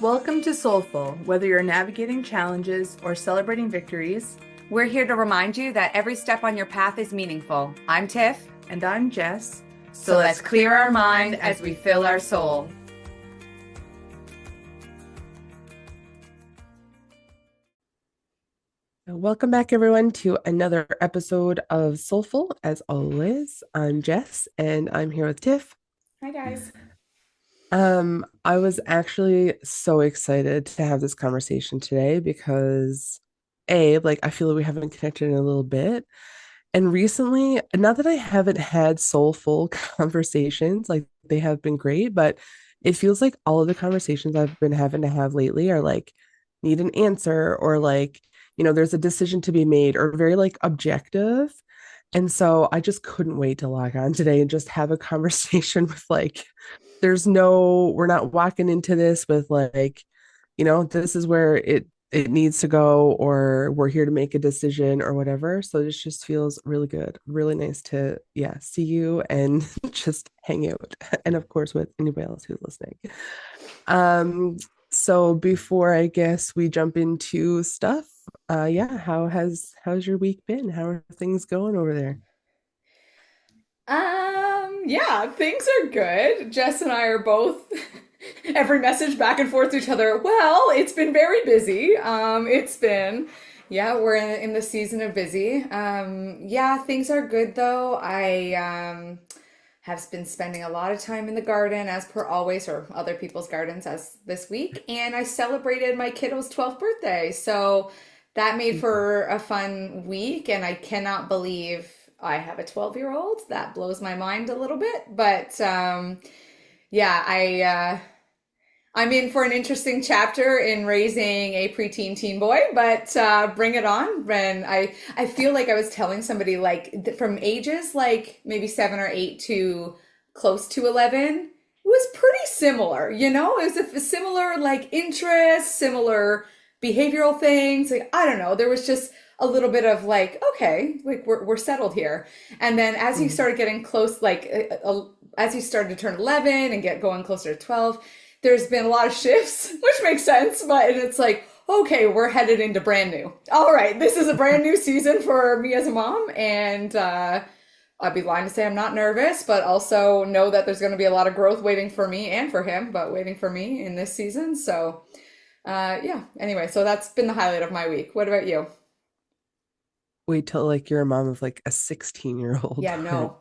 Welcome to Soulful. Whether you're navigating challenges or celebrating victories, We're here to remind you that every step on your path is meaningful. I'm Tiff. and I'm Jess. So let's clear our mind as we fill our soul. Welcome back, everyone, to another episode of Soulful. As always, I'm Jess, and I'm here with Tiff. Hi, guys. I was actually so excited to have this conversation today because I feel like we haven't connected in a little bit. And recently, not that I haven't had soulful conversations, like they have been great, but it feels like all of the conversations I've been having to have lately are like need an answer or there's a decision to be made or very like objective. And so I just couldn't wait to log on today and just have a conversation with we're not walking into this with this is where it needs to go, or we're here to make a decision or whatever. So this just feels really good, really nice to see you and just hang out, and of course with anybody else who's listening. So before I guess we jump into stuff, how's your week been? How are things going over there? Yeah, things are good. Jess and I are both every message back and forth to each other. Well, it's been very busy. We're in the season of busy. Yeah, things are good though. I have been spending a lot of time in the garden as per always, or other people's gardens as this week, and I celebrated my kiddo's 12th birthday. So that made for a fun week, and I cannot believe I have a 12-year-old. That blows my mind a little bit, but yeah, I'm in for an interesting chapter in raising a preteen teen boy, but bring it on. And I feel like I was telling somebody from ages like maybe 7 or 8 to close to 11 was pretty similar. It was a similar like interest, similar behavioral things. Like I don't know, there was just a little bit of like, okay, like we're settled here. And then as you started getting close, as you started to turn 11 and get going closer to 12, there's been a lot of shifts, which makes sense, but it's like, okay, we're headed into brand new. All right, this is a brand new season for me as a mom, and I'd be lying to say I'm not nervous, but also know that there's going to be a lot of growth waiting for me and for him, but waiting for me in this season. So, yeah, anyway, so that's been the highlight of my week. What about you? Wait till like you're a mom of like a 16-year-old. Yeah, no.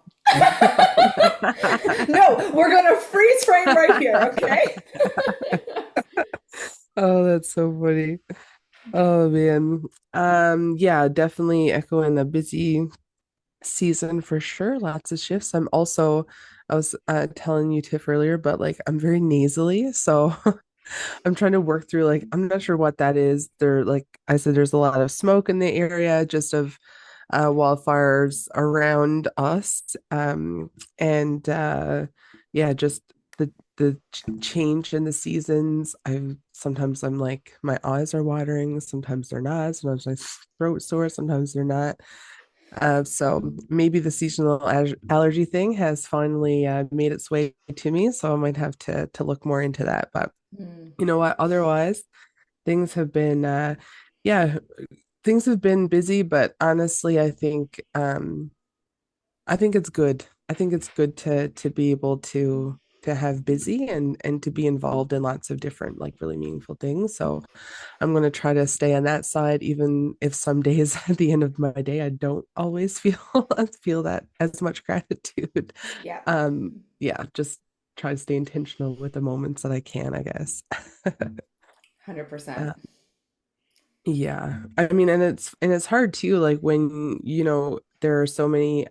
No, we're gonna freeze frame right here, okay? Oh, that's so funny. Oh man. Yeah, definitely echoing the busy season for sure. Lots of shifts. I was telling you Tiff earlier, but like I'm very nasally, so I'm trying to work through like I'm not sure what that is. There, like I said, there's a lot of smoke in the area, just of wildfires around us. And yeah, just the change in the seasons. I'm like my eyes are watering, sometimes they're not, sometimes my throat sore, sometimes they're not. So maybe the seasonal allergy thing has finally made its way to me, so I might have to look more into that. But Hmm. you know what? Otherwise, things have been yeah, things have been busy, but honestly, I think it's good. I think it's good to be able to have busy and to be involved in lots of different like really meaningful things. So I'm going to try to stay on that side, even if some days at the end of my day I don't always feel that as much gratitude. Yeah, Yeah, just try to stay intentional with the moments that I can, I guess. 100%. Uh, yeah. I mean, and it's hard too, like when, there are so many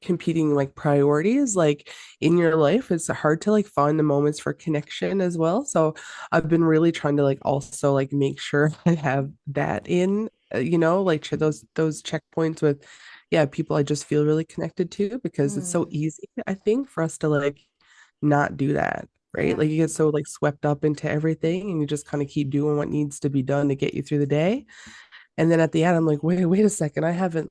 competing like priorities like in your life, it's hard to like find the moments for connection as well. So I've been really trying to like also like make sure I have that in, like those checkpoints with people I just feel really connected to, because it's so Mm, easy, I think, for us to like not do that. Right. yeah. Like you get so like swept up into everything and you just kind of keep doing what needs to be done to get you through the day. And then at the end, I'm like, wait a second. I haven't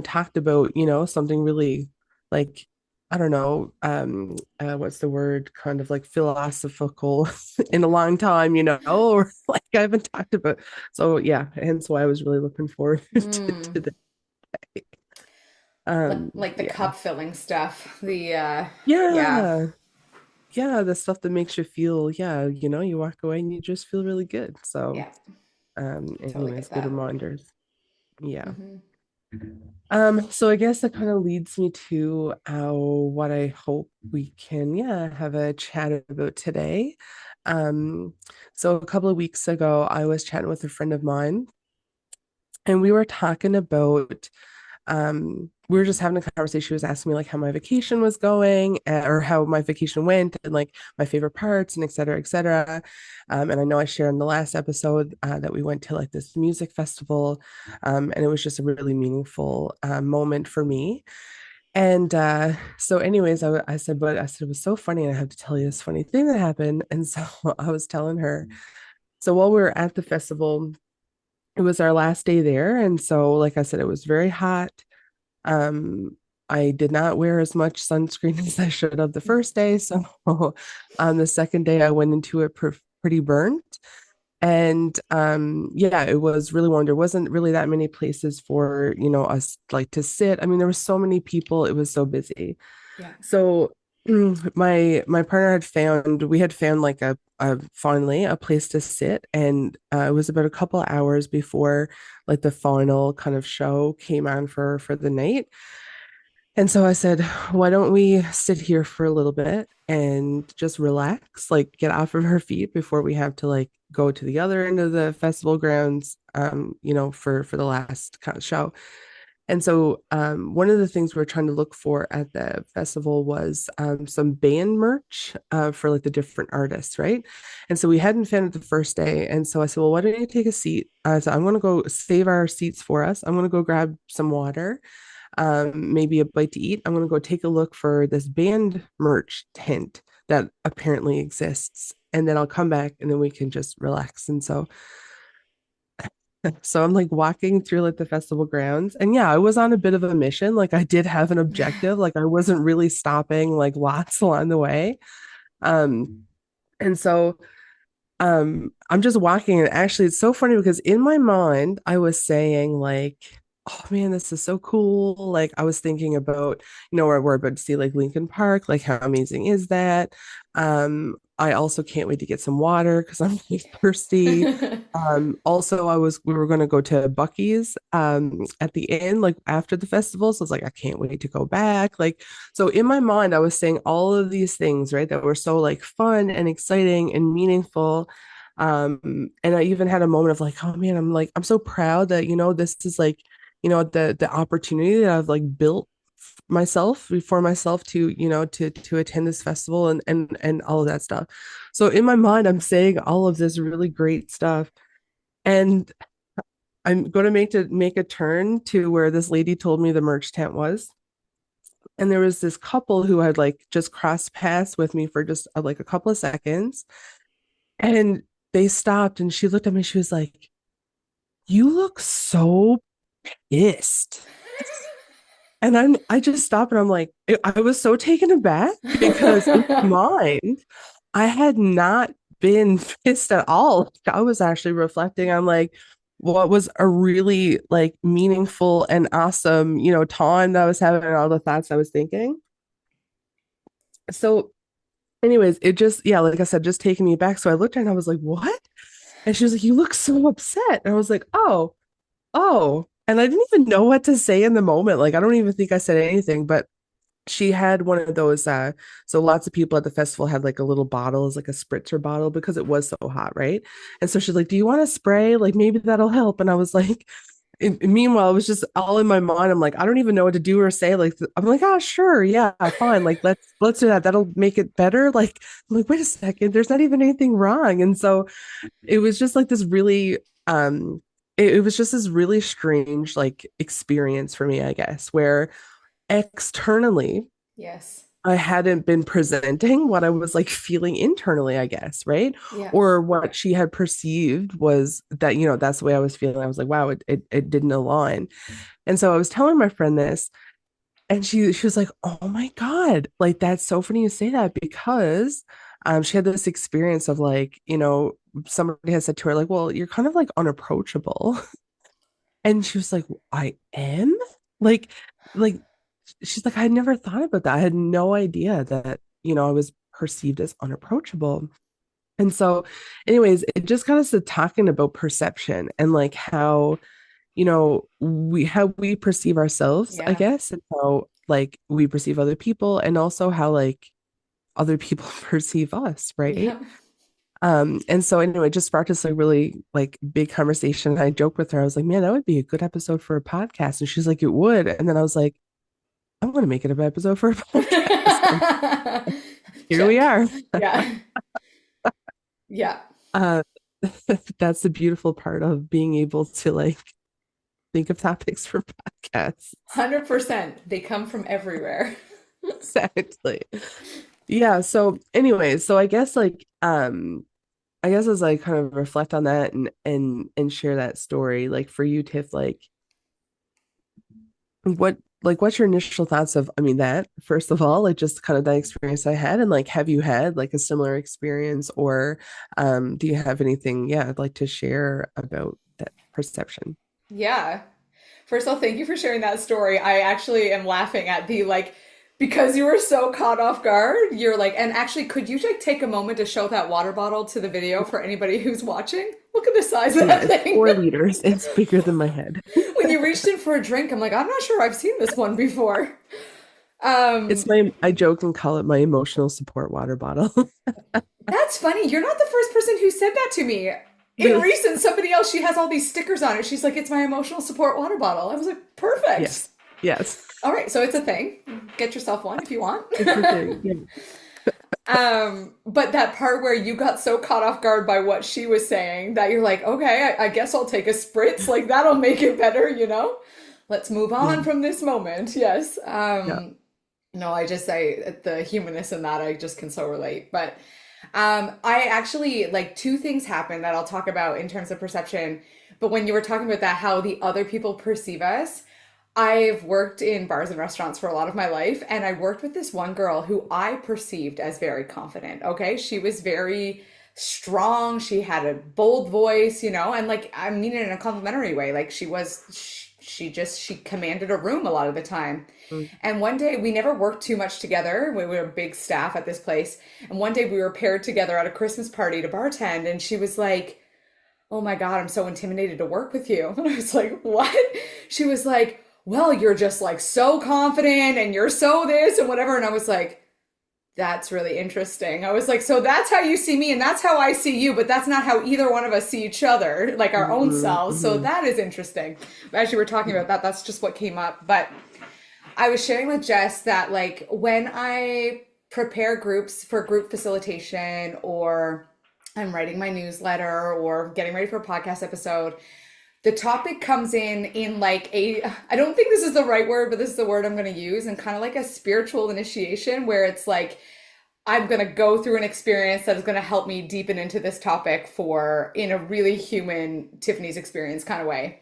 talked about, something really like I don't know, what's the word, kind of like philosophical in a long time, or like I haven't talked about. So yeah, hence why I was really looking forward to Mm. the Like the yeah. cup filling stuff. The yeah, Yeah. Yeah, the stuff that makes you feel, yeah, you walk away and you just feel really good. So, yeah, totally anyways, get good that. reminders. Yeah. Hmm. So I guess that kind of leads me to what I hope we can, yeah, have a chat about today. Um, so a couple of weeks ago, I was chatting with a friend of mine, and we were talking about we were just having a conversation. She was asking me like how my vacation was going, or how my vacation went, and like my favorite parts, and et cetera, et cetera. And I know I shared in the last episode that we went to like this music festival, and it was just a really meaningful moment for me. And so, anyways, I said, but I said it was so funny, and I have to tell you this funny thing that happened. And so I was telling her. So while we were at the festival, it was our last day there, and so like I said, it was very hot. um, I did not wear as much sunscreen as I should have the first day. So on the second day, I went into it pretty burnt. And yeah, it was really warm. There wasn't really that many places for, us like to sit. I mean, there were so many people, it was so busy. Yeah. So my partner we had found like finally a place to sit, and it was about a couple hours before like the final kind of show came on for the night. And so I said, why don't we sit here for a little bit and just relax, like get off of our feet before we have to like go to the other end of the festival grounds, for the last kind of show. And so one of the things we are trying to look for at the festival was some band merch for like the different artists, right? And so we hadn't found it the first day. And so I said, well, why don't you take a seat? So I'm going to go save our seats for us. I'm going to go grab some water, maybe a bite to eat. I'm going to go take a look for this band merch tent that apparently exists. And then I'll come back and then we can just relax. And so I'm like walking through like the festival grounds. And yeah, I was on a bit of a mission. Like I did have an objective. Like I wasn't really stopping like lots along the way. Um, and so I'm just walking, and actually it's so funny because in my mind I was saying like, oh man, this is so cool. Like I was thinking about, where we're about to see like Lincoln Park, like how amazing is that? I also can't wait to get some water because I'm really thirsty. Also we were going to go to Bucky's at the end, like after the festival. So I was like, I can't wait to go back. Like, so in my mind, I was saying all of these things, right, that were so like fun and exciting and meaningful. And I even had a moment of like, oh man, I'm so proud that, this is like, the opportunity that I've like built myself for myself to, to attend this festival and all of that stuff. So in my mind, I'm saying all of this really great stuff. And I'm going to make a turn to where this lady told me the merch tent was. And there was this couple who had like just crossed paths with me for just like a couple of seconds. And they stopped and she looked at me. She was like, "You look so pissed." And I just stopped and I'm like, I was so taken aback because in my mind, I had not been pissed at all. I was actually reflecting on like what was a really like meaningful and awesome, time that I was having and all the thoughts I was thinking. So, anyways, it just, yeah, like I said, just taking me back. So I looked at her and I was like, what? And she was like, you look so upset. And I was like, oh. And I didn't even know what to say in the moment. Like, I don't even think I said anything, but she had one of those so lots of people at the festival had like a little bottle, as like a spritzer bottle, because it was so hot, right? And so she's like, do you want to spray, like maybe that'll help? And I was like, meanwhile it was just all in my mind. I'm like, I don't even know what to do or say. Like I'm like, oh sure, yeah, fine, like let's do that, that'll make it better. Like I'm like, wait a second, there's not even anything wrong. And so it was just like this really it was just this really strange like experience for me, I guess, where externally Yes. I hadn't been presenting what I was like feeling internally, I guess, right? Yeah. Or what she had perceived was that, that's the way I was feeling. I was like, wow, it didn't align. And so I was telling my friend this, And she was like, "Oh my God, like that's so funny you say that because she had this experience of like, somebody had said to her, like, well, you're kind of like unapproachable." And she was like, "I am?" Like, like she's like, "I never thought about that. I had no idea that, I was perceived as unapproachable." And so, anyways, it just got us to talking about perception and like how we perceive ourselves, I Yeah. guess, and how like we perceive other people, and also how like other people perceive us, right? Yeah. And so anyway, it just sparked this like really like big conversation. I joked with her, I was like, man, that would be a good episode for a podcast. And she's like, it would. And then I was like, I'm gonna make it an episode for a podcast. And here we Check. are. Yeah. Yeah. Uh, that's the beautiful part of being able to like think of topics for podcasts. 100%. They come from everywhere. Exactly. Yeah. So anyway, so I guess as I kind of reflect on that and share that story, like for you, Tiff, what's your initial thoughts of, I mean, that first of all, like just kind of that experience I had, and like have you had like a similar experience, or do you have anything, yeah, I'd like to share about that perception? Yeah. First of all, thank you for sharing that story. I actually am laughing at the like, because you were so caught off guard, you're like, and actually, could you like take a moment to show that water bottle to the video for anybody who's watching? Look at the size of Yeah, that it's thing. 4 liters. It's bigger than my head. When you reached in for a drink, I'm like, I'm not sure I've seen this one before. It's Um, I joke and call it my emotional support water bottle. that's funny. You're not the first person who said that to me. In Really? recent, somebody else, she has all these stickers on it. She's like, it's my emotional support water bottle. I was like, perfect. Yes. Yes. All right, so it's a thing. Get yourself one if you want. It's a thing. Yeah. But that part where you got so caught off guard by what she was saying that you're like, okay, I guess I'll take a spritz. Like that'll make it better, you know? Let's move Yeah. on from this moment. Yes. Yeah. No, I just say the humanness in that I just can so relate. But I actually like two things happen that I'll talk about in terms of perception. But when you were talking about that, how the other people perceive us, I've worked in bars and restaurants for a lot of my life, and I worked with this one girl who I perceived as very confident. Okay. She was very strong. She had a bold voice, you know, and like, I mean it in a complimentary way. Like she commanded a room a lot of the time. Mm. And one day we never worked too much together. We were a big staff at this place. And one day we were paired together at a Christmas party to bartend, and she was like, oh my God, I'm so intimidated to work with you. And I was like, what? She was like, well, you're just like so confident and you're so this and whatever. And I was like, that's really interesting. I was like, so that's how you see me and that's how I see you, but that's not how either one of us see each other, like our own Mhm, selves. So mhm. that is interesting. As you were talking about that, that's just what came up. But I was sharing with Jess that like when I prepare groups for group facilitation, or I'm writing my newsletter or getting ready for a podcast episode, the topic comes in like a, I don't think this is the right word, but this is the word I'm going to use, and kind of like a spiritual initiation where it's like I'm going to go through an experience that is going to help me deepen into this topic for in a really human Tiffany's experience kind of way.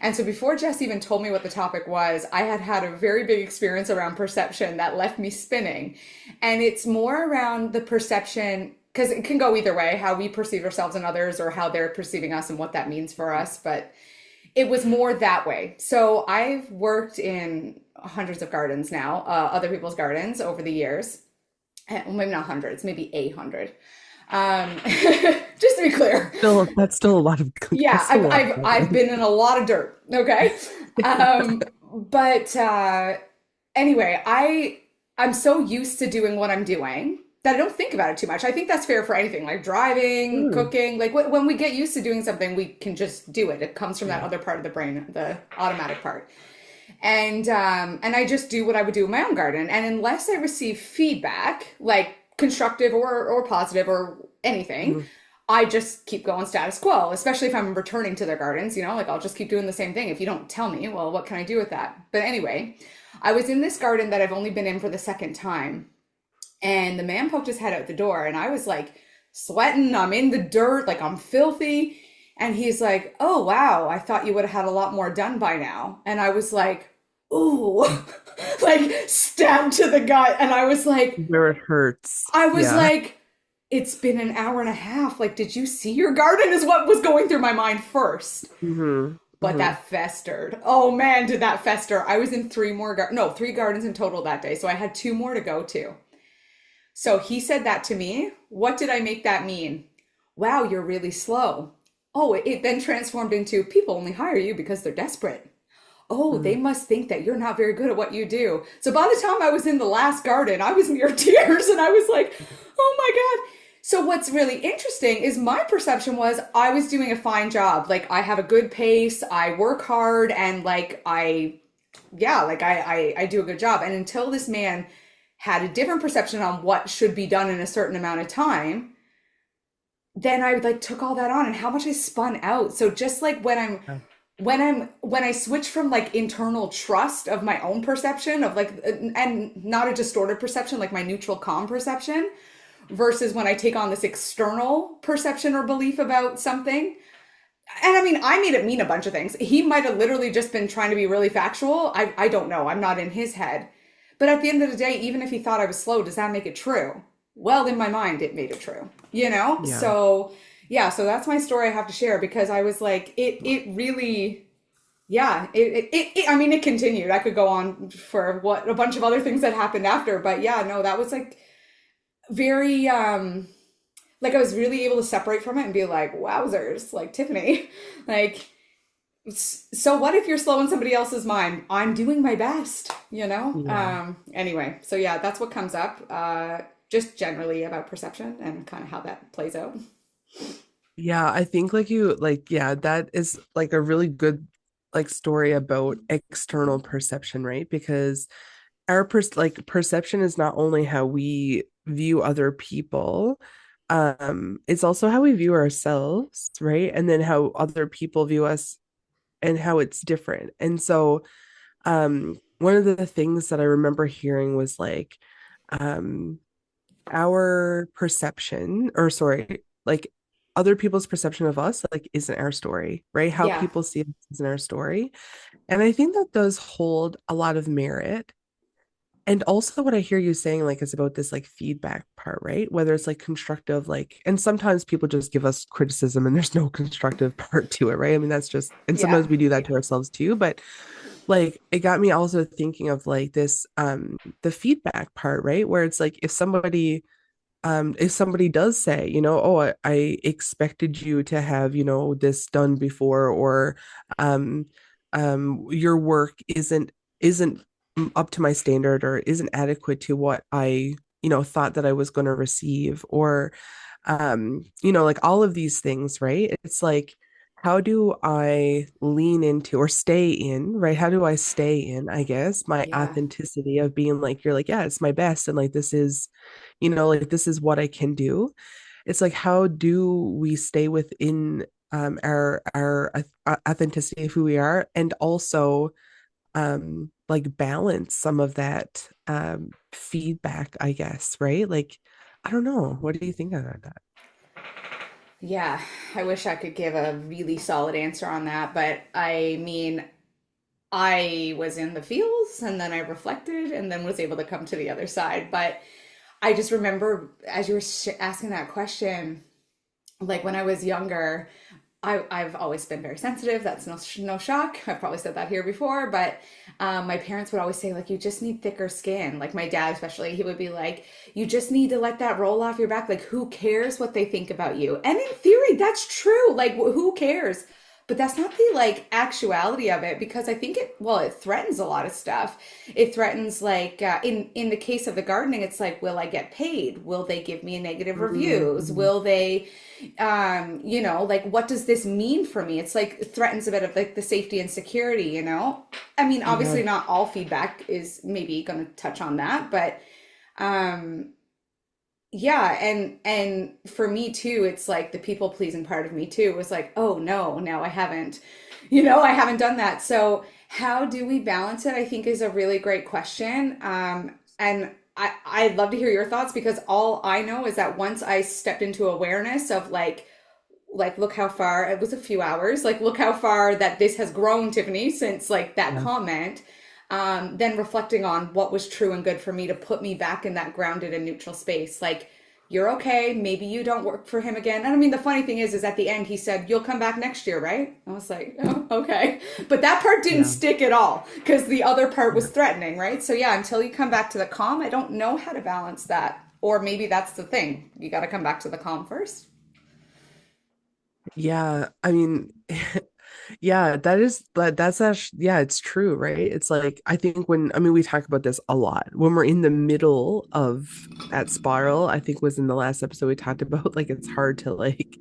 And so before Jess even told me what the topic was, I had had a very big experience around perception that left me spinning. And it's more around the perception, because it can go either way, how we perceive ourselves and others, or how they're perceiving us and what that means for us. But it was more that way. So I've worked in hundreds of gardens now, other people's gardens over the years. Well, maybe not hundreds, maybe 800. Just to be clear. That's still a lot of Yeah, that's still a lot of I've evidence. been in a lot of dirt. Okay. But anyway, I'm so used to doing what I'm doing that I don't think about it too much. I think that's fair for anything like driving, Sure. cooking. Like when we get used to doing something, we can just do it. It comes from that Yeah. other part of the brain, the automatic part. And I just do what I would do in my own garden. And unless I receive feedback, like constructive or positive or anything, Mhm. I just keep going status quo, especially if I'm returning to their gardens, you know, like I'll just keep doing the same thing. If you don't tell me, well, what can I do with that? But anyway, I was in this garden that I've only been in for the second time, and the man poked his head out the door, and I was like sweating, I'm in the dirt, like I'm filthy. And he's like, oh, wow, I thought you would have had a lot more done by now. And I was like, ooh, like stabbed to the gut. And Where it hurts. I was Yeah. like, it's been an hour and a half. Like, did you see your garden? Is what was going through my mind first. Hmm. But Hmm. that festered. Oh man, did that fester. I was in three gardens in total that day. So I had two more to go to. So he said that to me. What did I make that mean? Wow, you're really slow. Oh, it then transformed into people only hire you because they're desperate. Oh, they must think that you're not very good at what you do. So by the time I was in the last garden, I was near tears and I was like, oh my God. So what's really interesting is my perception was I was doing a fine job. Like I have a good pace, I work hard, and I do a good job. And until this man had a different perception on what should be done in a certain amount of time, then I like took all that on and how much I spun out. So just like when I switch from like internal trust of my own perception of like and not a distorted perception like my neutral calm perception versus when I take on this external perception or belief about something. And I mean, I made it mean a bunch of things. He might have literally just been trying to be really factual. I don't know. I'm not in his head. But at the end of the day, even if he thought I was slow, does that make it true? Well, in my mind, it made it true, you know? Yeah. So, yeah, so that's my story I have to share because I was like, it really, yeah, I mean, it continued. I could go on for what a bunch of other things that happened after, but yeah, no, that was like very, like I was really able to separate from it and be like, wowzers, like Tiffany, like, so what if you're slow in somebody else's mind? I'm doing my best, you know? Yeah. Anyway, so yeah, that's what comes up, just generally about perception and kind of how that plays out. Yeah, I think yeah, that is like a really good like story about external perception, right? Because perception is not only how we view other people, it's also how we view ourselves, right? And then how other people view us and how it's different. And so one of the things that I remember hearing was like um our perception, or sorry, like other people's perception of us like isn't our story, right? How Yeah, people see us isn't our story. And I think that does hold a lot of merit. And also what I hear you saying like is about this like feedback part, right? Whether it's like constructive, like, and sometimes people just give us criticism and there's no constructive part to it, right? I mean, that's just, and yeah, sometimes we do that to ourselves too, but like it got me also thinking of like this the feedback part, right? Where it's like if somebody does say, oh, I expected you to have, this done before, or um, your work isn't up to my standard or isn't adequate to what I, thought that I was going to receive, or, like all of these things, right? It's like, how do I lean into or stay in, right? How do I stay in, I guess, my yeah, authenticity of being like, you're like, yeah, it's my best. And like, this is like this is what I can do. It's like how do we stay within our authenticity of who we are, and also like balance some of that feedback, I guess, right? Like I don't know. What do you think about that? yeah. I wish I could give a really solid answer on that, but I mean, I was in the feels and then I reflected and then was able to come to the other side. But I just remember as you were asking that question, like when I was younger, I've always been very sensitive. That's no shock. I've probably said that here before, but my parents would always say, like, you just need thicker skin. Like my dad, especially, he would be like, you just need to let that roll off your back. Like, who cares what they think about you? And in theory, that's true. Like, who cares? But that's not the like actuality of it because I think it threatens a lot of stuff. It threatens like in the case of the gardening, it's like, will I get paid? Will they give me negative reviews? Mm-hmm. Will they like what does this mean for me? It's like it threatens a bit of like the safety and security, you know? I mean, Yeah. obviously not all feedback is maybe going to touch on that, but um yeah, and for me too, it's like the people pleasing part of me too was like, oh no, now I haven't, I haven't done that. So how do we balance it? I think is a really great question. And I'd love to hear your thoughts because all I know is that once I stepped into awareness of like look how far it was a few hours, like look how far that this has grown, Tiffany, since like that Yeah. comment. then reflecting on what was true and good for me to put me back in that grounded and neutral space. Like, you're okay. Maybe you don't work for him again. And I mean, the funny thing is at the end, he said, you'll come back next year, right? I was like, oh, okay. But that part didn't Yeah. stick at all because the other part Yeah. was threatening, right? So, yeah, until you come back to the calm, I don't know how to balance that. Or maybe that's the thing. You got to come back to the calm first. Yeah, I mean, yeah, that's actually, yeah, it's true, right? It's like I think when I mean we talk about this a lot when we're in the middle of that spiral. I think was in the last episode we talked about like it's hard to like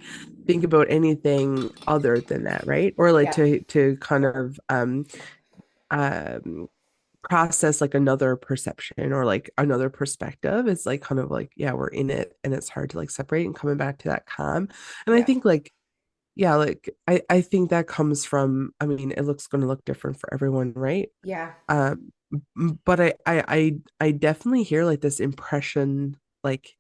think about anything other than that, right? Or like Yeah. to kind of um process like another perception or like another perspective. It's like kind of like yeah, we're in it and it's hard to like separate and coming back to that calm. And I Yeah. think like yeah, like I think that comes from, I mean, it looks going to look different for everyone, right? Yeah. Um, but I definitely hear like like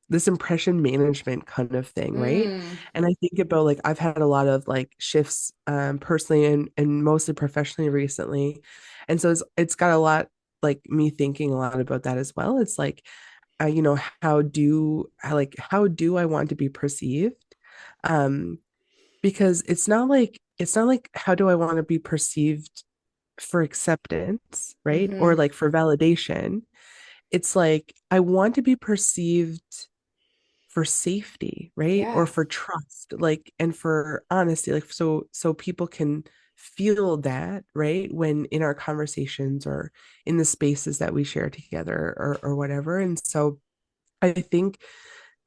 this impression management kind of thing, right? Mm, And I think about like I've had a lot of like shifts personally and mostly professionally recently. And so it's got a lot like me thinking a lot about that as well. It's like you know, how do I want to be perceived? Um, because it's not like how do I want to be perceived for acceptance, right? Or mm-hmm. like for validation. It's like I want to be perceived for safety, right? Or Yeah. for trust, like and for honesty, like so people can feel that, right? When in our conversations or in the spaces that we share together or whatever. And so I think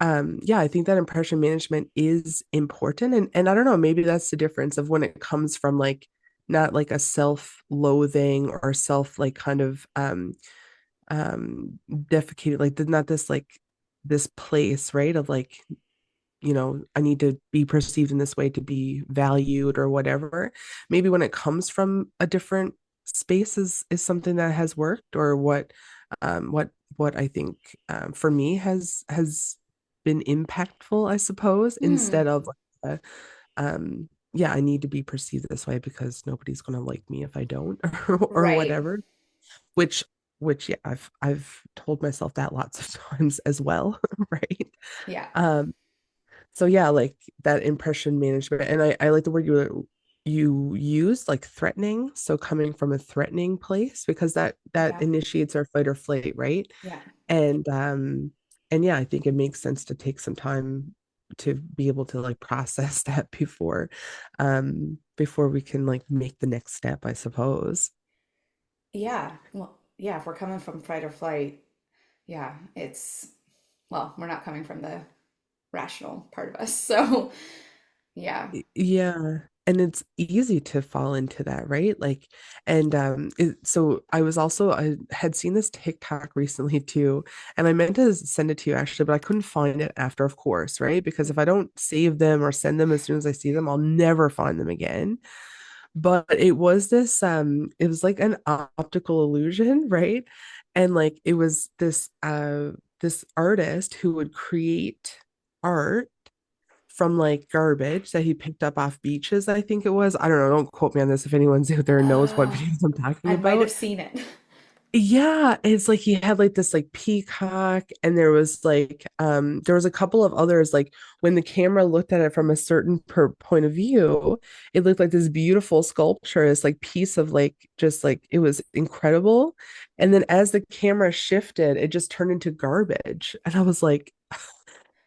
yeah, I think that impression management is important. And I don't know, maybe that's the difference of when it comes from like not like a self-loathing or self like kind of defecated, like not this like this place, right? Of like, you know, I need to be perceived in this way to be valued or whatever. Maybe when it comes from a different space is something that has worked or what I think for me has been impactful, I suppose, Hmm. instead of yeah, I need to be perceived this way because nobody's gonna like me if I don't or Right. whatever. Which which yeah, I've told myself that lots of times as well, right? Yeah. Um, so yeah, like that impression management, and I like the word you use, like threatening. So coming from a threatening place, because that Yeah. initiates our fight or flight, right? Yeah. And yeah, I think it makes sense to take some time to be able to like process that before we can like make the next step, I suppose. Yeah. Well, yeah, if we're coming from fight or flight, yeah, well, we're not coming from the rational part of us. So, yeah. Yeah. And it's easy to fall into that, right? Like, and so I had seen this TikTok recently too, and I meant to send it to you actually, but I couldn't find it after, of course, right? Because if I don't save them or send them as soon as I see them, I'll never find them again. But it was like an optical illusion, right? And like it was this artist who would create art from like garbage that he picked up off beaches, I think it was. I don't know, don't quote me on this if anyone's out there knows what Uh, videos I'm talking I might have about. seen it. Yeah, it's like he had like this like peacock and there was like there was a couple of others like when the camera looked at it from a certain point of view, it looked like this beautiful sculpture, this like piece of like just like it was incredible. And then as the camera shifted, it just turned into garbage. And I was like,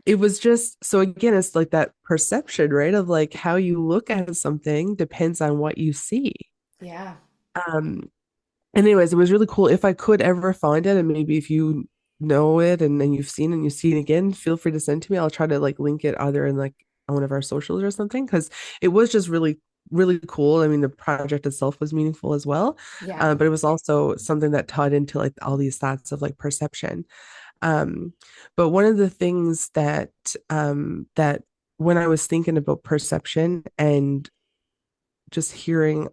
it was just so again, it's like that perception, right? Of like how you look at something depends on what you see. Yeah. Um, and anyways, it was really cool. If I could ever find it, and maybe if you know it and then you've seen it and you see it again, feel free to send to me. I'll try to like link it either in like on one of our socials or something because it was just really cool. I mean, the project itself was meaningful as well, Yeah. but it was also something that tied into like all these thoughts of like perception. Um, but one of the things that when I was thinking about perception and just hearing,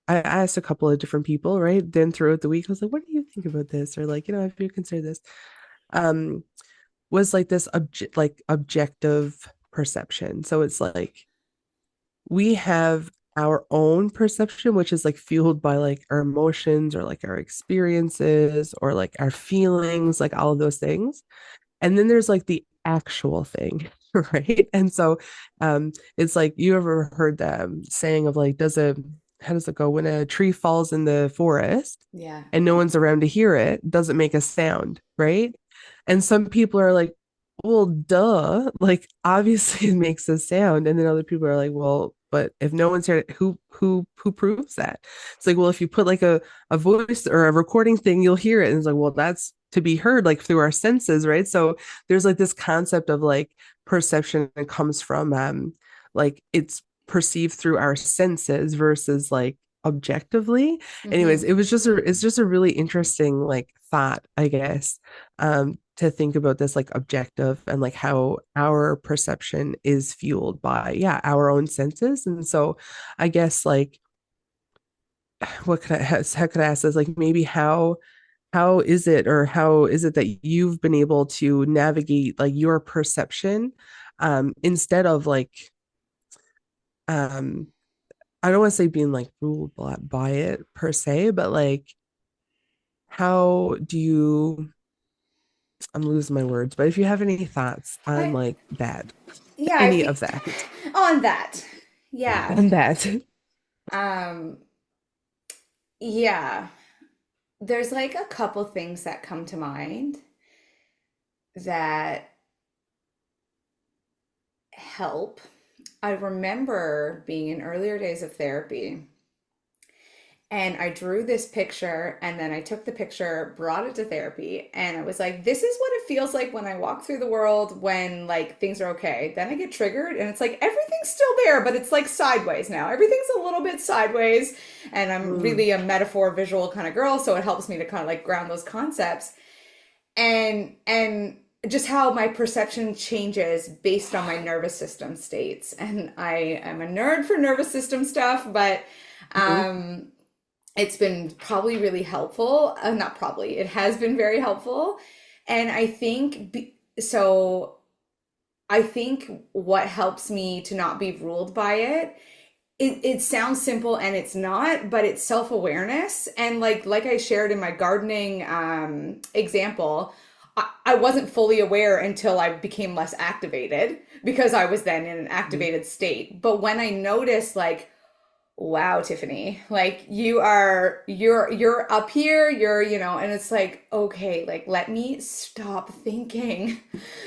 I asked a couple of different people, right? Then throughout the week, I was like, what do you think about this? Or like, you know, have you considered this? Um, was like this objective perception. So it's like we have our own perception, which is like fueled by like our emotions or like our experiences or like our feelings, like all of those things. And then there's like the actual thing, right? And so it's like you ever heard that saying of like, how does it go? When a tree falls in the forest Yeah. and no one's around to hear it, doesn't make a sound, right? And some people are like, well, duh, like obviously it makes a sound. And then other people are like, well, but if no one's here, who proves that? It's like, well, if you put like a voice or a recording thing, you'll hear it. And it's like, well, that's to be heard like through our senses, right? So there's like this concept of like perception that comes from like it's perceived through our senses versus like objectively. Anyways, Mm-hmm. it's just a really interesting like thought, I guess, to think about this like objective and like how our perception is fueled by yeah our own senses. And so I guess like what could I how could I ask this, like maybe how is it or how is it that you've been able to navigate like your perception instead of like um I don't want to say being like ruled by it per se, but like how do you, I'm losing my words, but if you have any thoughts on I like that, yeah, I any of think that, on that. Yeah. on that. Um yeah. There's like a couple things that come to mind that help. I remember being in earlier days of therapy and I drew this picture and then I took the picture, brought it to therapy, and I was like, this is what it feels like when I walk through the world when like things are okay. Then I get triggered and it's like everything's still there, but it's like sideways now. Everything's a little bit sideways. And I'm Mm, really a metaphor visual kind of girl, so it helps me to kind of like ground those concepts. And just how my perception changes based on my nervous system states. And I am a nerd for nervous system stuff, but mhm, um it's been probably really helpful. Not probably, it has been very helpful. And I think so. I think what helps me to not be ruled by it sounds simple and it's not, but it's self-awareness. And like I shared in my gardening example, I wasn't fully aware until I became less activated because I was then in an mhm, activated state. But when I noticed like, wow, Tiffany, like you're up here, and it's like, okay, like let me stop thinking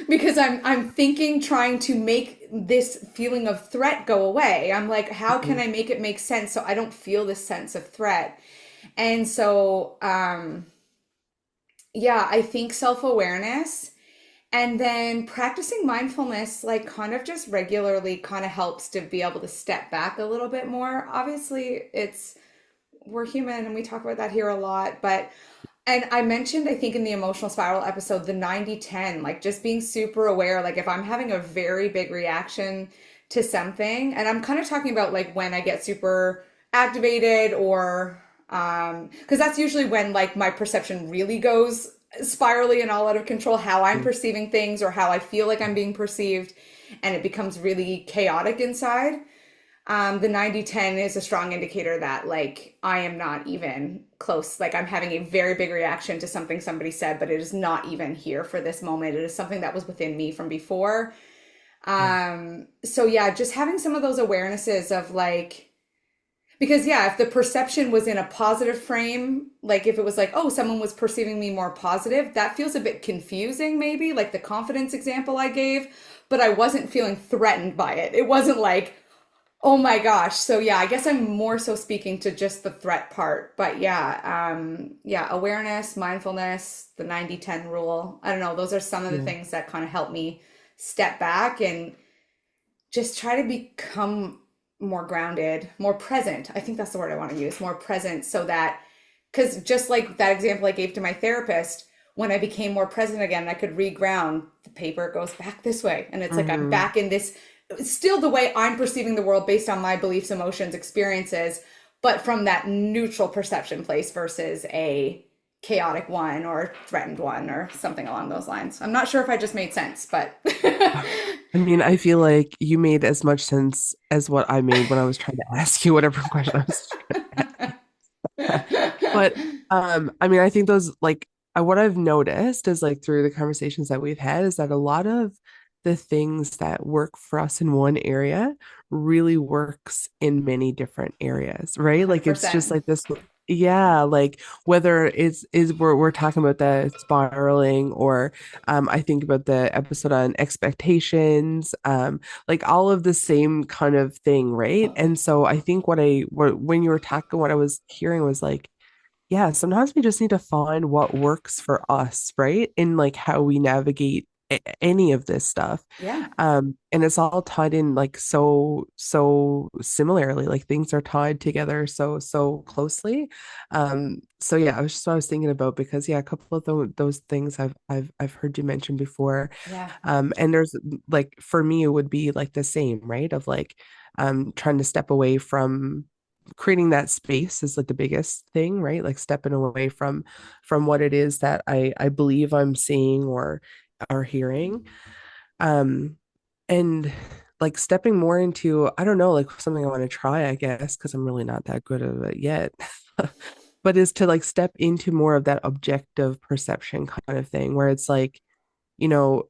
because I'm thinking trying to make this feeling of threat go away. I'm like, how can mhm, I make it make sense so I don't feel this sense of threat? And so yeah, I think self-awareness and then practicing mindfulness, like kind of just regularly, kind of helps to be able to step back a little bit more. Obviously, we're human and we talk about that here a lot, but and I mentioned, I think in the emotional spiral episode, the 90-10, like just being super aware, like if I'm having a very big reaction to something, and I'm kind of talking about like when I get super activated or because that's usually when like my perception really goes spirally and all out of control, how I'm mhm, perceiving things or how I feel like I'm being perceived, and it becomes really chaotic inside. The 90-10 is a strong indicator that like I am not even close. Like I'm having a very big reaction to something somebody said, but it is not even here for this moment. It is something that was within me from before. yeah, So yeah, just having some of those awarenesses of like, because yeah, if the perception was in a positive frame, like if it was like, oh, someone was perceiving me more positive, that feels a bit confusing, maybe, like the confidence example I gave, but I wasn't feeling threatened by it. It wasn't like, oh my gosh. So yeah, I guess I'm more so speaking to just the threat part. But yeah, yeah, awareness, mindfulness, the 90-10 rule. I don't know, those are some of the yeah, things that kind of help me step back and just try to become more grounded, more present. I think that's the word I want to use, more present so that because just like that example I gave to my therapist, when I became more present again, I could reground. The paper goes back this way. And it's like I'm mhm, back in this, still the way I'm perceiving the world based on my beliefs, emotions, experiences, but from that neutral perception place versus a chaotic one or threatened one or something along those lines. I'm not sure if I just made sense, but I mean, I feel like you made as much sense as what I made when I was trying to ask you whatever question I was trying to ask. But I mean, I think those like what I've noticed is like through the conversations that we've had is that a lot of the things that work for us in one area really works in many different areas, right? Like it's just 100%. like this, yeah, like whether we're talking about the spiraling or I think about the episode on expectations, like all of the same kind of thing, right? And so I think when you were talking, what I was hearing was like, yeah, sometimes we just need to find what works for us, right? In like how we navigate any of this stuff. Yeah. And it's all tied in like so similarly, like things are tied together so closely. So yeah, I was just what I was thinking about because yeah, a couple of those things I've heard you mention before. Yeah. And there's like for me it would be like the same, right? Of like trying to step away from creating that space is like the biggest thing, right? Like stepping away from what it is that I believe I'm seeing or hearing. Um and like stepping more into, I don't know, like something I want to try, I guess, because I'm really not that good at it yet. But is to like step into more of that objective perception kind of thing where it's like, you know,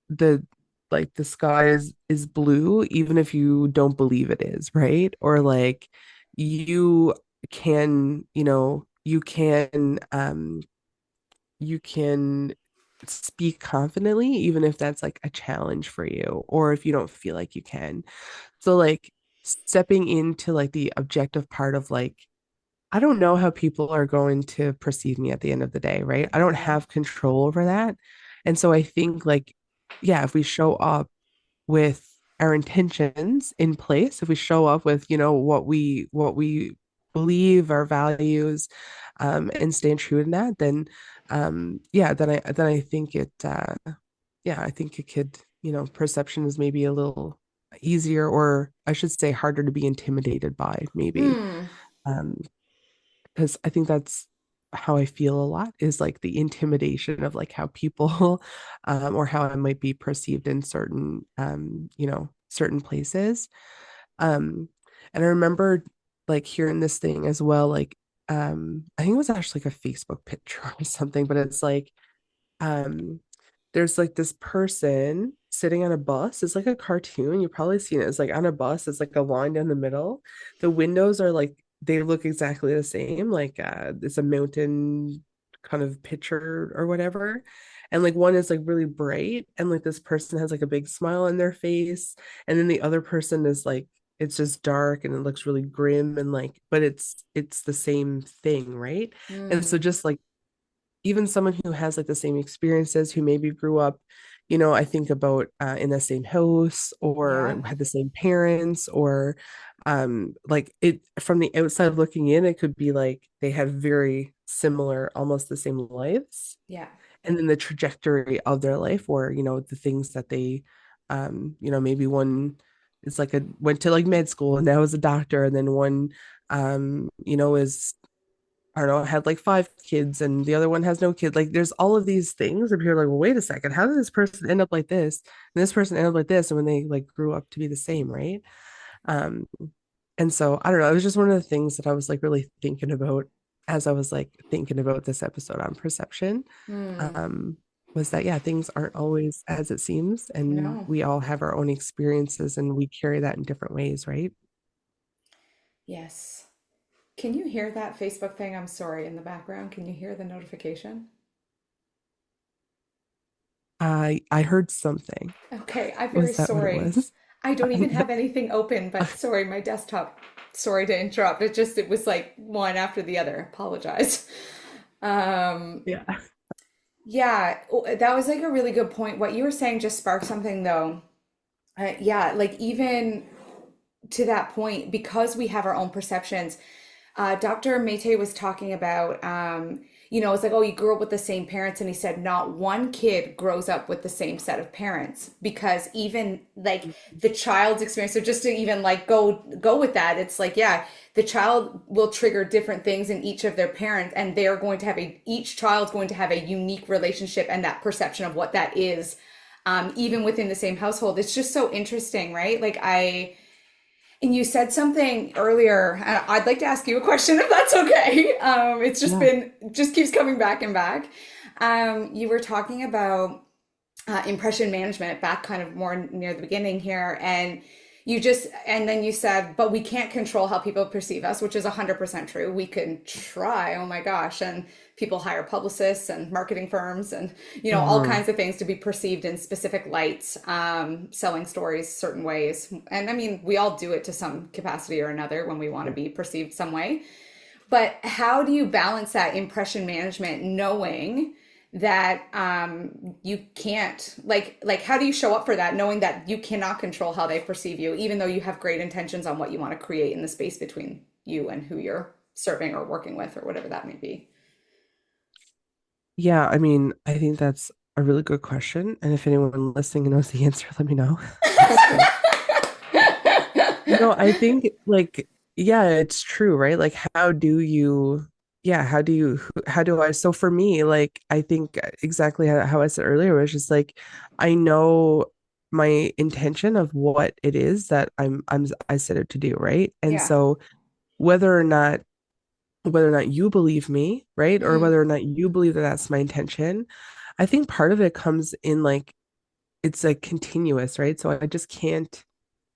the like the sky is blue even if you don't believe it is, right? Or like you can, you can speak confidently even if that's like a challenge for you or if you don't feel like you can. So like stepping into like the objective part of like I don't know how people are going to perceive me at the end of the day, right? I don't Yeah. have control over that. And so I think like, yeah, if we show up with our intentions in place, if we show up with, what we believe, our values, and staying true in that, then yeah, then I think yeah, I think it could, perception is maybe a little easier, or I should say harder to be intimidated by, maybe. Hmm. Um, because I think that's how I feel a lot is like the intimidation of like how people or how I might be perceived in certain certain places. Um and I remember like hearing this thing as well, like I think it was actually like a Facebook picture or something, but it's like um there's like this person sitting on a bus. It's like a cartoon. You've probably seen it. It's like on a bus. It's like a line down the middle. The windows are like they look exactly the same. Like it's a mountain kind of picture or whatever. And like one is like really bright, and like this person has like a big smile on their face, and then the other person is like it's just dark and it looks really grim and like, but it's the same thing, right? And so Hmm. just like even someone who has like the same experiences, who maybe grew up, I think about in the same house Yeah. or had the same parents or like it from the outside looking in, it could be like they had very similar, almost the same lives. Yeah. And then the trajectory of their life or, the things that they maybe one is like a went to like med school and now is a doctor, and then one is I don't know, had like five kids and the other one has no kid. Like there's all of these things and people are like, well, wait a second, how did this person end up like this? And this person ended up like this, and when they like grew up to be the same, right? Um, and so I don't know, it was just one of the things that I was like really thinking about as I was like thinking about this episode on perception. Hmm. Um, was that yeah, things aren't always as it seems, and No. we all have our own experiences and we carry that in different ways, right? Yes. Can you hear that Facebook thing? I'm sorry, in the background. Can you hear the notification? I heard something. Okay, I'm very Was that what it sorry. was? I don't even I, have anything open, but sorry, my desktop. Sorry to interrupt. It was like one after the other. Apologize. Um, yeah. yeah, that was like a really good point. What you were saying just sparked something though. Yeah, like even to that point, because we have our own perceptions, Dr. Mate was talking about, it's like, oh, you grew up with the same parents. And he said, not one kid grows up with the same set of parents because even like the child's experience. So just to even like go with that, it's like, yeah, the child will trigger different things in each of their parents, and they're going to have each child's going to have a unique relationship and that perception of what that is even within the same household. It's just so interesting, right? And you said something earlier, and I'd like to ask you a question if that's okay. It's just Yeah. been, just keeps coming back and back. You were talking about impression management back kind of more near the beginning here. And then you said, but we can't control how people perceive us, which is 100% true. We can try, oh my gosh. And people hire publicists and marketing firms and, all Hmm. kinds of things to be perceived in specific lights, selling stories certain ways. And I mean, we all do it to some capacity or another when we want to be perceived some way. But how do you balance that impression management knowing that you can't how do you show up for that knowing that you cannot control how they perceive you even though you have great intentions on what you want to create in the space between you and who you're serving or working with or whatever that may be? Yeah, I mean, I think that's a really good question. And if anyone listening knows the answer, let me know. So, I think like, yeah, it's true, right? Like, how do I, so for me, like, I think exactly how I said earlier was just like, I know my intention of what it is that I set out to do, right? And Yeah. so whether or not, you believe me, right? Or Mm, whether or not you believe that that's my intention, I think part of it comes in like, it's like continuous, right? So I just can't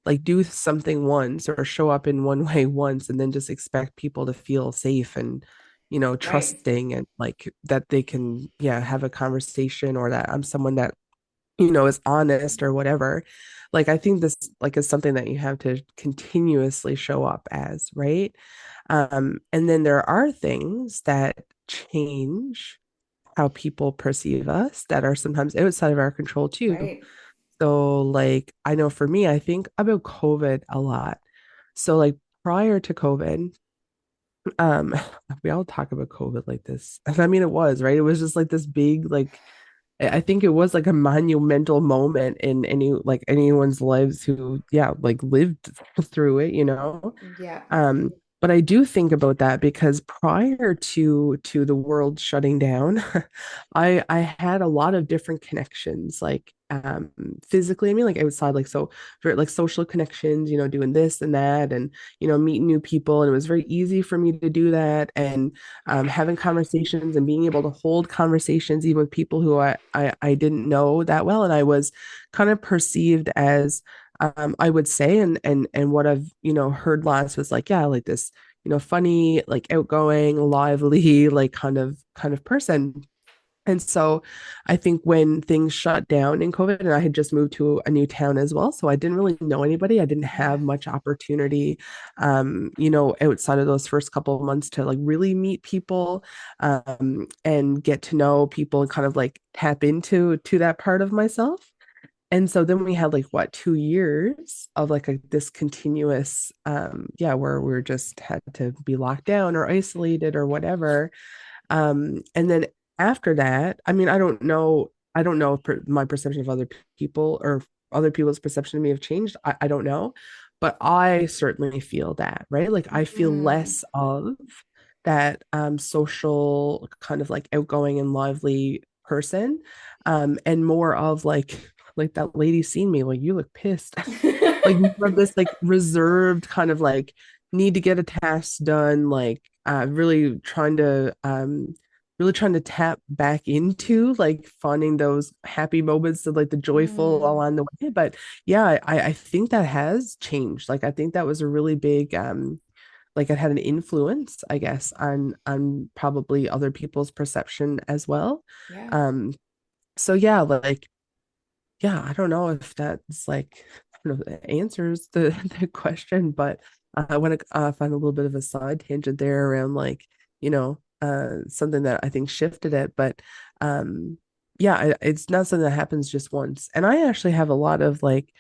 like do something once or show up in one way once and then just expect people to feel safe and right. trusting and like that they can have a conversation or that I'm someone that is honest or whatever. Like I think this like is something that you have to continuously show up as, right? And then there are things that change how people perceive us that are sometimes outside of our control too. Right. So, like, I know for me, I think about COVID a lot. So, like, prior to COVID, um, we all talk about COVID like this. And I mean, it was, right? It was just like this big, like, I think it was like a monumental moment in anyone's lives who, like lived through it, Yeah. um, but I do think about that because prior to the world shutting down, I had a lot of different connections, like physically, I mean, like outside, like so for like social connections, doing this and that, and meeting new people, and it was very easy for me to do that, and having conversations and being able to hold conversations even with people who I didn't know that well, and I was kind of perceived as I would say, and what I've heard lots was like, yeah, like this, funny, like outgoing, lively, like kind of person. And so I think when things shut down in COVID, and I had just moved to a new town as well, so I didn't really know anybody. I didn't Yeah. have much opportunity, outside of those first couple of months to like really meet people, and get to know people and kind of like tap into that part of myself. And so then we had like what 2 years of like this continuous where we're just had to be locked down or isolated or whatever. And then after that, I mean, I don't know if my perception of other people or other people's perception of me have changed. I don't know, but I certainly feel that, right? Like I feel Mm, less of that social kind of like outgoing and lively person, and more of like that lady seen me, like you look pissed. Like more of this like reserved kind of like need to get a task done, like really trying to tap back into like finding those happy moments of like the joyful mm, along the way. But yeah, I think that has changed. Like I think that was a really big like it had an influence, I guess, on probably other people's perception as well. yeah. Um, so yeah, like yeah, I don't know if that's like I don't know, answers the the question, but I want to find a little bit of a side tangent there around like something that I think shifted it, but yeah, it's not something that happens just once, and I actually have a lot of like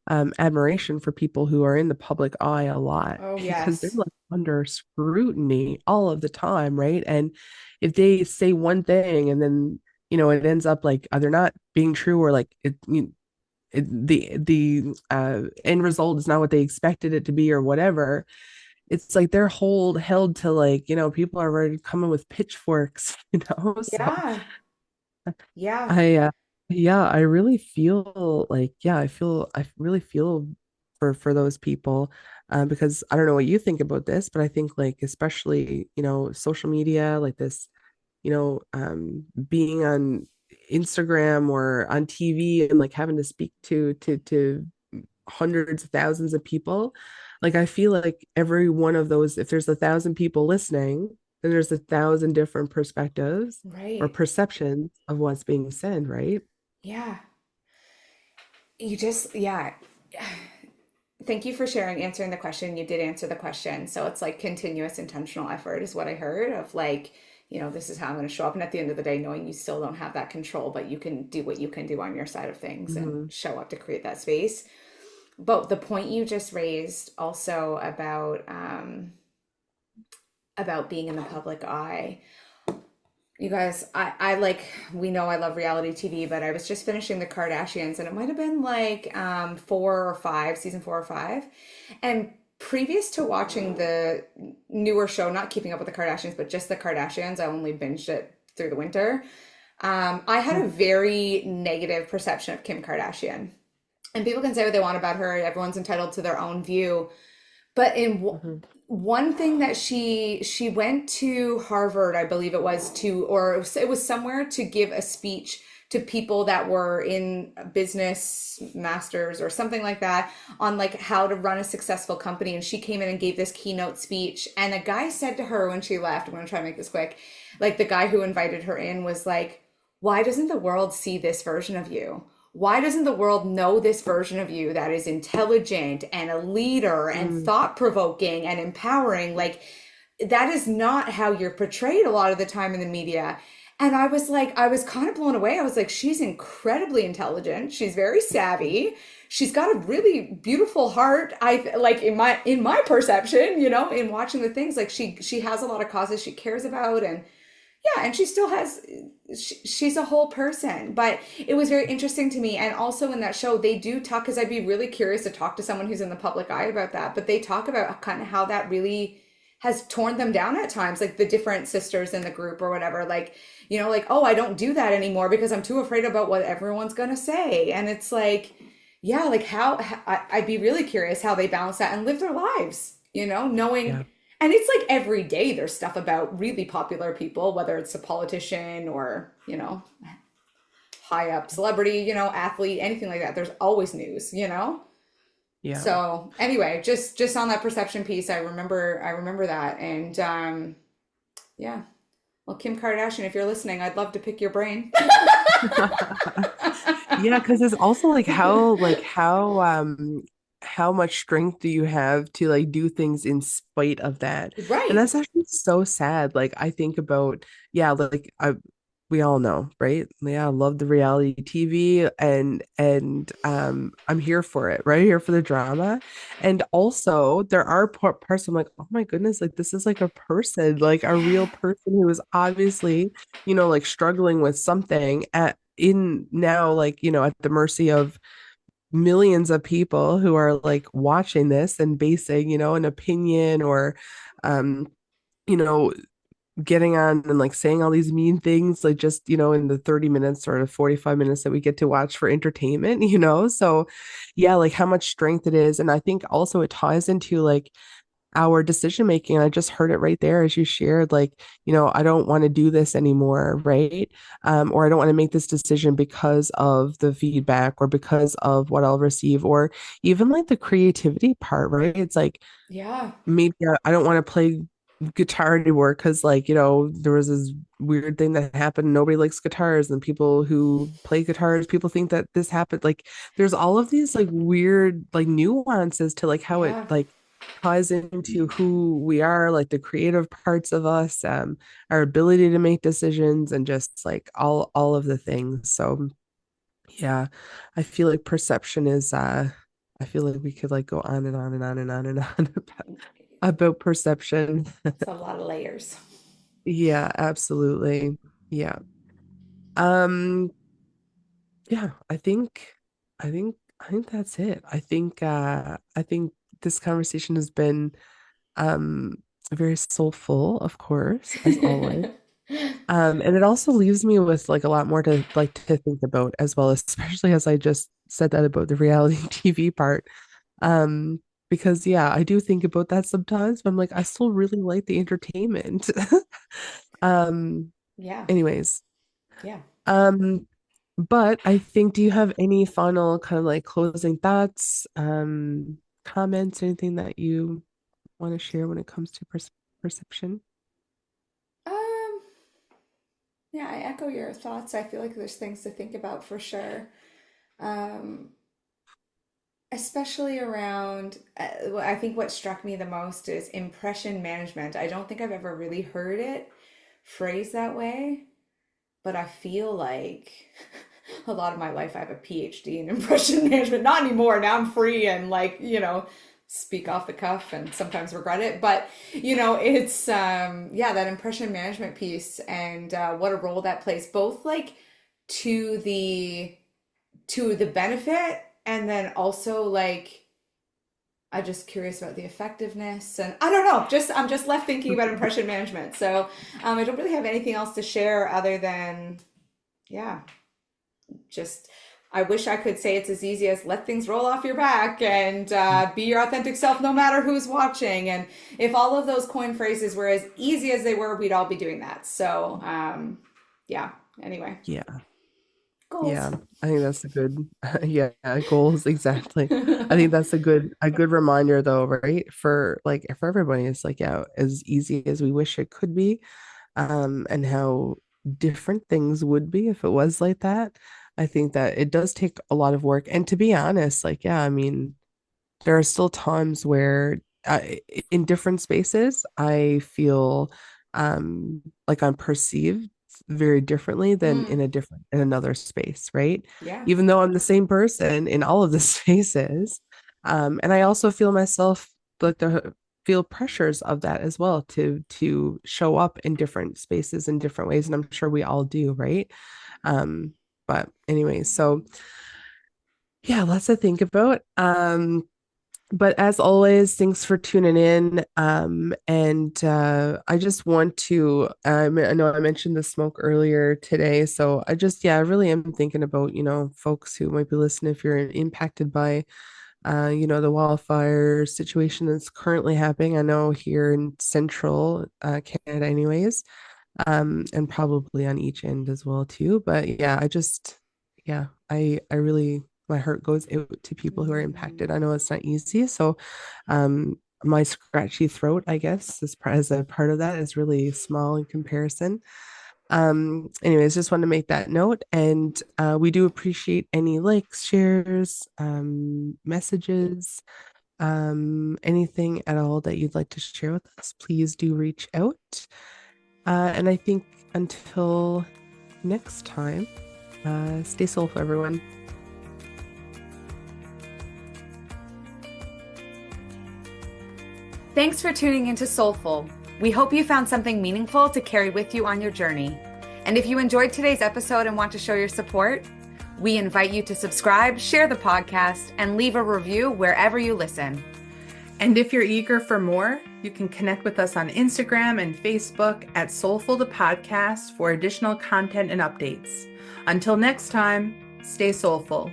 admiration for people who are in the public eye a lot Oh, because they're yes. like under scrutiny all of the time, right? And if they say one thing and then it ends up like either not being true or like the end result is not what they expected it to be or whatever. It's like they're held to like people are already coming with pitchforks. So Yeah. Yeah. I Yeah, I really feel like, yeah, I really feel for those people, because I don't know what you think about this, but I think like especially, social media like this, being on Instagram or on TV and like having to speak to hundreds of thousands of people. Like I feel like every one of those, if there's 1,000 people listening, then there's 1,000 different perspectives or Right. perceptions of what's being said, right? Yeah. Yeah. Thank you for sharing, answering the question. You did answer the question. So it's like continuous intentional effort is what I heard of like, this is how I'm going to show up. And at the end of the day, knowing you still don't have that control, but you can do what you can do on your side of things and Hmm. show up to create that space. But the point you just raised also about being in the public eye, you guys, I like, we know I love reality TV, but I was just finishing the Kardashians and it might have been like four or five, season 4 or 5. And previous to watching the newer show, not Keeping Up with the Kardashians, but just the Kardashians, I only binged it through the winter. I had a very negative perception of Kim Kardashian. And people can say what they want about her, everyone's entitled to their own view. But Hmm. one thing that she went to Harvard, I believe it was to, or it was somewhere to give a speech to people that were in business masters or something like that on like how to run a successful company. And she came in and gave this keynote speech. And a guy said to her when she left, I'm going to try to make this quick, like the guy who invited her in was like, why doesn't the world see this version of you? Why doesn't the world know this version of you that is intelligent and a leader and Mm. thought provoking and empowering? Like, that is not how you're portrayed a lot of the time in the media. And I was like, I was kind of blown away. I was like, she's incredibly intelligent. She's very savvy. She's got a really beautiful heart. I like in my perception, in watching the things, like she has a lot of causes she cares about, and yeah, and she still has, she's a whole person. But it was very interesting to me. And also in that show, they do talk, because I'd be really curious to talk to someone who's in the public eye about that. But they talk about kind of how that really has torn them down at times, like the different sisters in the group or whatever. Like, like, oh, I don't do that anymore because I'm too afraid about what everyone's going to say. And it's like, yeah, like I'd be really curious how they balance that and live their lives, knowing. Yeah. And it's like every day there's stuff about really popular people, whether it's a politician or, high up celebrity, athlete, anything like that. There's always news. Yeah. So anyway, just on that perception piece, I remember that. And yeah. Well, Kim Kardashian, if you're listening, I'd love to pick your brain. Yeah, because it's also how much strength do you have to like do things in spite of that? And Right. that's actually so sad. Like I think about, yeah, like we all know, right? Yeah, I love the reality TV and I'm here for it, right? Here for the drama. And also there are parts I'm like, oh my goodness, like this is like a person, like a real Yeah. person who is obviously, like struggling with something at in now like at the mercy of millions of people who are like watching this and basing an opinion or um you know getting on and like saying all these mean things like just in the 30 minutes or the 45 minutes that we get to watch for entertainment. So yeah, like how much strength it is. And I think also it ties into like our decision making. I just heard it right there as you shared, like, I don't want to do this anymore, right? Or I don't want to make this decision because of the feedback or because of what I'll receive, or even like the creativity part, right? It's like Yeah. maybe I don't want to play guitar anymore because, like, there was this weird thing that happened. Nobody likes guitars, and people who play guitars, people think that this happened. Like, there's all of these like weird like nuances to like how it Yeah. like ties into who we are, like the creative parts of us, our ability to make decisions, and just like all of the things. So yeah, I feel like perception is I feel like we could like go on and on and on and on and on about perception. It's a lot of layers. Yeah, absolutely. Yeah. Um, yeah, I think that's it. I think this conversation has been um very soulful, of course, as always. And it also leaves me with like a lot more to like to think about as well, especially as I just said that about the reality TV part. Um, because yeah, I do think about that sometimes, but I'm like, I still really like the entertainment. Um, Yeah, anyways, yeah. um, but I think, do you have any final kind of like closing thoughts, comments, anything that you want to share when it comes to perception? Um, yeah, I echo your thoughts. I feel like there's things to think about for sure. Um, especially around, I think what struck me the most is impression management. I don't think I've ever really heard it phrased that way, but I feel like a lot of my life I have a PhD in impression management. Not anymore. Now I'm free and like, speak off the cuff and sometimes regret it. But, it's, yeah, that impression management piece and what a role that plays, both like to the benefit and then also like I'm just curious about the effectiveness and I don't know, just I'm just left thinking about impression management. So I don't really have anything else to share other than yeah, just I wish I could say it's as easy as let things roll off your back and be your authentic self no matter who's watching. And if all of those coin phrases were as easy as they were, we'd all be doing that. So yeah, anyway, Yeah. goals. Yeah, I think that's a good yeah, goals exactly. I think that's a good reminder though, right? For like for everybody, it's like yeah, as easy as we wish it could be, and how different things would be if it was like that. I think that it does take a lot of work. And to be honest, like yeah, I mean, there are still times where in different spaces I feel like I'm perceived very differently than Mm, in another space, right? yeah. Even though I'm the same person in all of the spaces. And I also feel myself like the feel pressures of that as well to show up in different spaces in different ways. And I'm sure we all do, right? Um, but anyway, so yeah, lots to think about. But as always, thanks for tuning in. And I just want to, I know I mentioned the smoke earlier today. So I just, yeah, I really am thinking about, folks who might be listening if you're impacted by, the wildfire situation that's currently happening. I know here in central Canada, anyways, and probably on each end as well, too. But yeah, yeah, I really, my heart goes out to people who are Mm. impacted. I know it's not easy. So, my scratchy throat, I guess, as a part of that is really small in comparison. Anyways, just want to make that note. And we do appreciate any likes, shares, messages, anything at all that you'd like to share with us. Please do reach out. And I think until next time, stay soulful, everyone. Thanks for tuning into Soulful. We hope you found something meaningful to carry with you on your journey. And if you enjoyed today's episode and want to show your support, we invite you to subscribe, share the podcast, and leave a review wherever you listen. And if you're eager for more, you can connect with us on Instagram and Facebook at Soulful the Podcast for additional content and updates. Until next time, stay soulful.